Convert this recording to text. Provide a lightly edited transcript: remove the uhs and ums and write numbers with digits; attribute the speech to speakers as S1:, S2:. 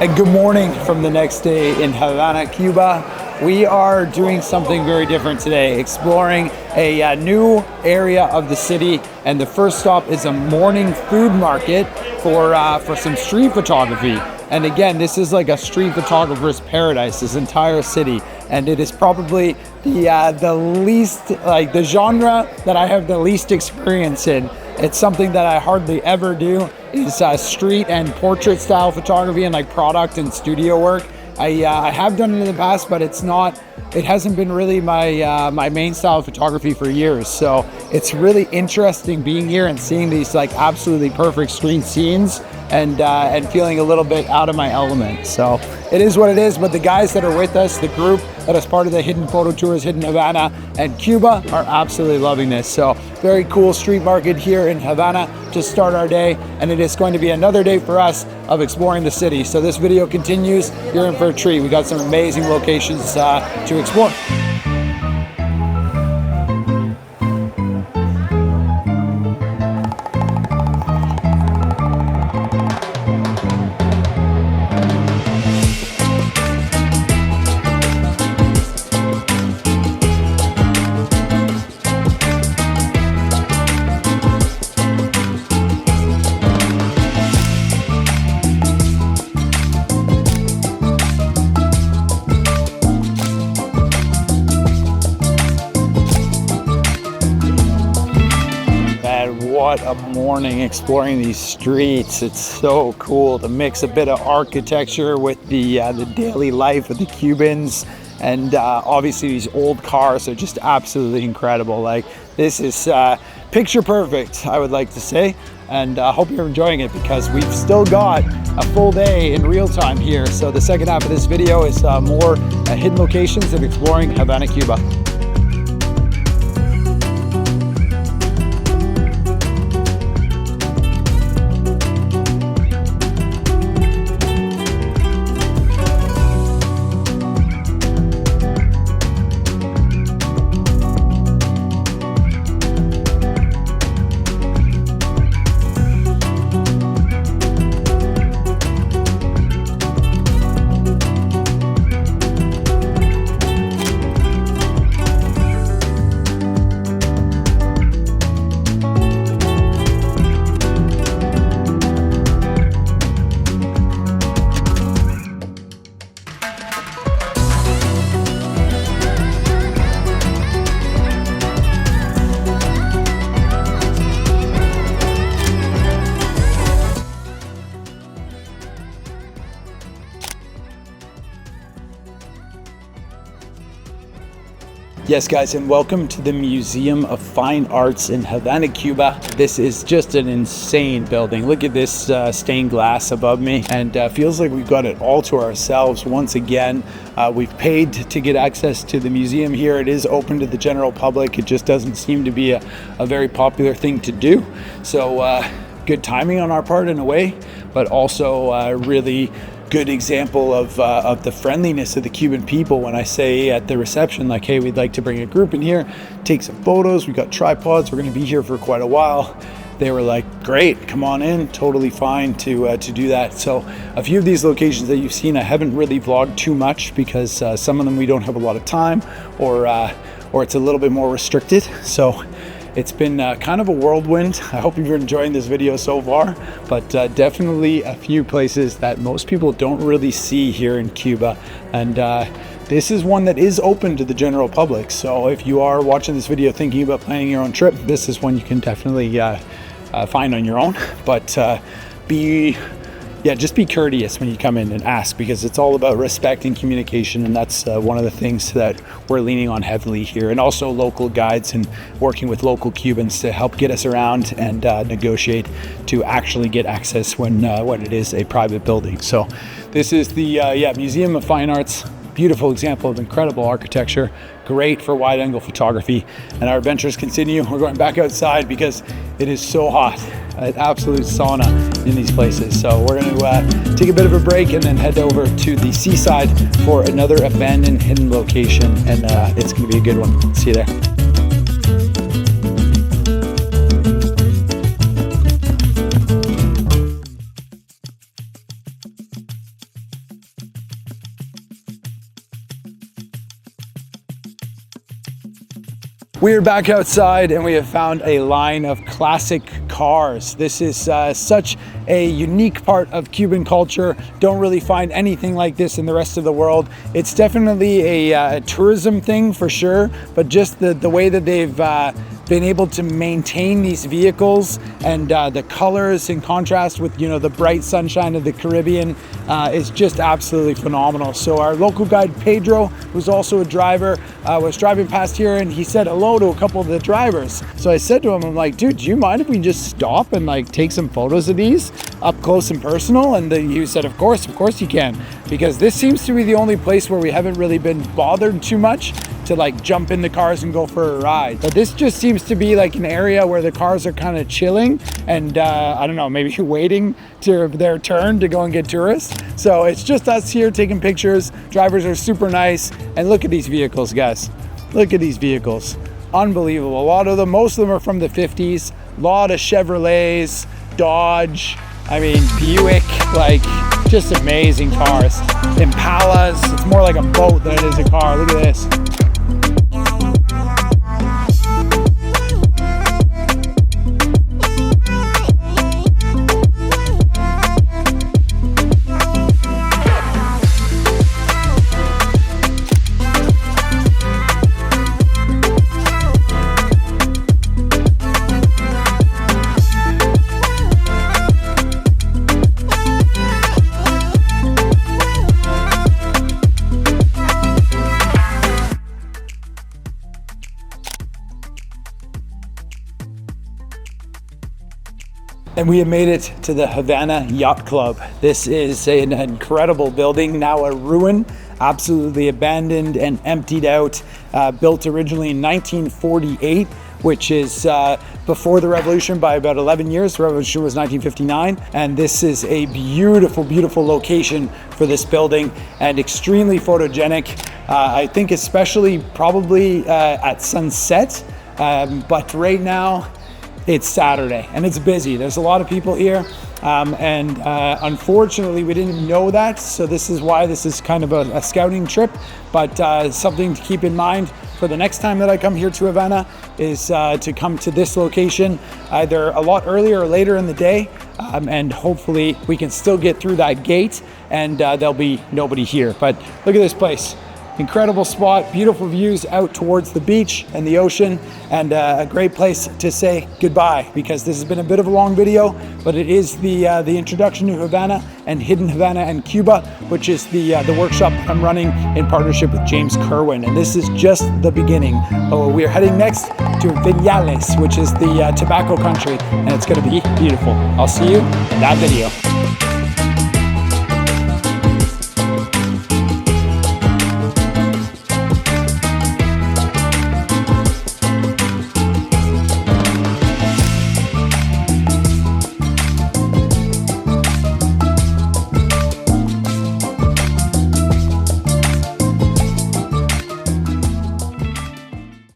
S1: And good morning from the next day in Havana, Cuba. We are doing something very different today, exploring a new area of the city. And the first stop is a morning food market for some street photography. And again, this is like a street photographer's paradise, this entire city. And it is probably the least, like the genre that I have the least experience in. It's something that I hardly ever do, is street and portrait style photography and like product and studio work. I have done it in the past, but it hasn't been really my main style of photography for years. So it's really interesting being here and seeing these like absolutely perfect street scenes and feeling a little bit out of my element. So it is what it is, but the guys that are with us, the group that is part of the Hidden Photo Tours, Hidden Havana and Cuba, are absolutely loving this. So very cool street market here in Havana to start our day, and it is going to be another day for us of exploring the city. So this video continues. You're in for a treat. We got some amazing locations to explore. What a morning exploring these streets. It's so cool to mix a bit of architecture with the daily life of the Cubans, and obviously these old cars are just absolutely incredible. Like, this is picture perfect, I would like to say, and I hope you're enjoying it because we've still got a full day in real time here. So the second half of this video is more hidden locations and exploring Havana, Cuba. Yes guys, and welcome to the Museum of Fine Arts in Havana, Cuba. This is just an insane building. Look at this stained glass above me, and feels like we've got it all to ourselves once again. We've paid to get access to the museum here. It is open to the general public. It just doesn't seem to be a very popular thing to do. So good timing on our part in a way, but also really good example of the friendliness of the Cuban people. When I say at the reception, like, hey, we'd like to bring a group in here, take some photos, we've got tripods, we're going to be here for quite a while. They were like, great, come on in, totally fine to do that. So a few of these locations that you've seen, I haven't really vlogged too much because some of them we don't have a lot of time, or it's a little bit more restricted. So it's been kind of a whirlwind. I hope you're enjoying this video so far, but definitely a few places that most people don't really see here in Cuba. And this is one that is open to the general public. So if you are watching this video thinking about planning your own trip, this is one you can definitely find on your own. But just be courteous when you come in and ask, because it's all about respect and communication, and that's one of the things that we're leaning on heavily here. And also local guides and working with local Cubans to help get us around and negotiate to actually get access when it is a private building. So this is the Museum of Fine Arts. Beautiful example of incredible architecture, great for wide angle photography. And our adventures continue. We're going back outside because it is so hot, an absolute sauna in these places. So we're going to take a bit of a break and then head over to the seaside for another abandoned hidden location, and it's going to be a good one. See you there. We're back outside and we have found a line of classic cars. This is such a unique part of Cuban culture. Don't really find anything like this in the rest of the world. It's definitely a tourism thing for sure, but just the way that they've been able to maintain these vehicles and the colors in contrast with, you know, the bright sunshine of the Caribbean is just absolutely phenomenal. So our local guide Pedro, who's also a driver, was driving past here and he said hello to a couple of the drivers. So I said to him, I'm like, dude, do you mind if we just stop and like take some photos of these up close and personal? And then he said, of course you can, because this seems to be the only place where we haven't really been bothered too much to like jump in the cars and go for a ride. But this just seems to be like an area where the cars are kind of chilling and I don't know, maybe waiting to their turn to go and get tourists. So it's just us here taking pictures. Drivers are super nice. And look at these vehicles, guys. Look at these vehicles. Unbelievable. A lot of them, most of them are from the 50s. A lot of Chevrolets, Dodge, I mean, Buick, like just amazing cars. Impalas, it's more like a boat than it is a car. Look at this. And we have made it to the Havana Yacht Club. This is an incredible building, now a ruin, absolutely abandoned and emptied out, built originally in 1948, which is before the revolution by about 11 years. The revolution was 1959. And this is a beautiful, beautiful location for this building and extremely photogenic. I think especially probably at sunset, but right now, it's Saturday and it's busy. There's a lot of people here. Unfortunately, we didn't know that. So this is why this is kind of a scouting trip, but something to keep in mind for the next time that I come here to Havana is to come to this location either a lot earlier or later in the day. And hopefully we can still get through that gate and there'll be nobody here. But look at this place. Incredible spot, beautiful views out towards the beach and the ocean, and a great place to say goodbye, because this has been a bit of a long video, but it is the introduction to Havana and Hidden Havana and Cuba, which is the workshop I'm running in partnership with James Kerwin, and this is just the beginning. We are heading next to Vinales, which is the tobacco country, and it's going to be beautiful. I'll see you in that video.